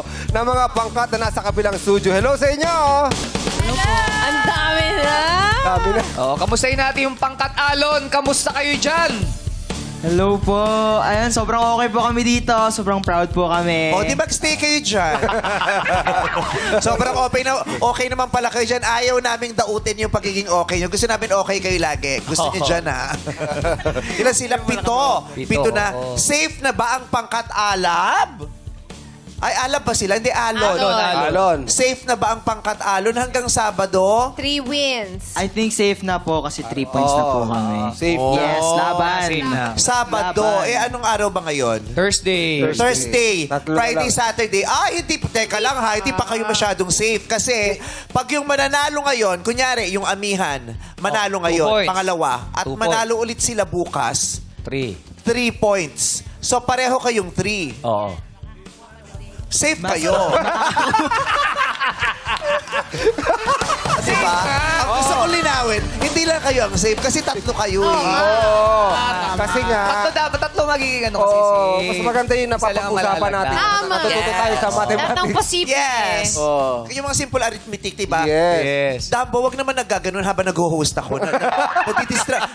trio ng mga pangkat na nasa kabilang studio. Hello sa inyo! Ang dami na! Dami na. Oh, kamustahin natin yung pangkat alon. Kamusta kayo dyan? Hello po. Ayan, sobrang okay po kami dito. Sobrang proud po kami. O, di mag-stay kayo dyan. Sobrang okay naman pala kayo dyan. Ayaw naming dautin yung pagiging okay nyo. Gusto namin okay kayo lagi. Gusto nyo dyan, ha? Ilan sila? Pito na. Oo. Safe na ba ang pangkat alab? Ay, alab ba sila? Hindi, alon. Alon. Safe na ba ang pangkat alon hanggang Sabado? 3 wins. I think safe na po kasi 3 points na po kami. Safe na. Yes, laban. Safe na. Sabado. Laban. Anong araw ba ngayon? Thursday. Thursday, Tatlo na Friday, lang. Saturday. Hindi, teka lang ha, hindi pa kayo masyadong safe. Kasi pag yung mananalo ngayon, kunyari, yung amihan, manalo 2 ngayon, points. pangalawa, at 2 manalo ulit sila bukas, 3. 3 points. So pareho kayong 3. Oo. Safe kayo. Diba? Ang gusto kong linawin, hindi lang kayo ang safe kasi tatlo kayo eh. Oo. Kasi nga, Tatlo magiging ano kasi oh, si... mas maganda yung isa lang ang napapag-usapan natin. malalagdag. Tama. Natututo tayo sa Lahat ng mathematics. posible. Yes. Oh. Yung mga simple arithmetic, diba? Yes. Yes. Dambo, wag naman naggaganon habang nag-host ako.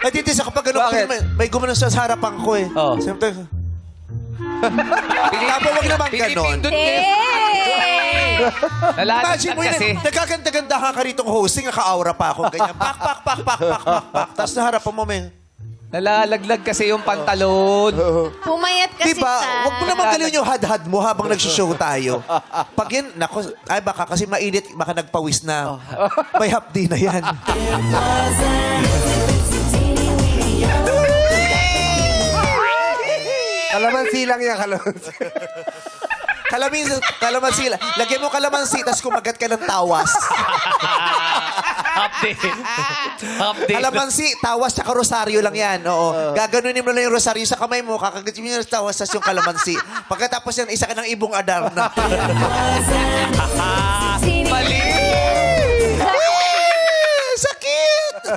Natitis ako pag gano'n. Bakit? May gumanon sa harapan ko eh. Oh. Siyempre. Dambo, wag naman ganon. Pinipindot niya. Hey! Imagine Nalalagdag mo kasi. yun, nagkaganda-ganda ka ritong hosting, naka-aura pa ako. Ganyan, pak. Tapos sa harapan mo, may... Nalalaglag kasi yung pantalon. Pumayat kasi Diba? siya. Huwag mo naman galawin yung had-had mo habang nag-show tayo. Pag yan, nako, ay baka kasi mainit, baka nagpawis na. May hapdi na yan. Kalamansi lang yan, kalamansi. Kalamansi. Lagyan mo kalamansi, tapos kumagat ka ng tawas. Update. Update. Kalamansi, tawas, tsaka rosaryo lang yan. Oo. Gaganunin mo lang yung rosaryo sa kamay mo, kakagatin mo yung tawas, tapos yung kalamansi. Pagkatapos yan, isa ka ng ibong adar na. Mali! Sakit!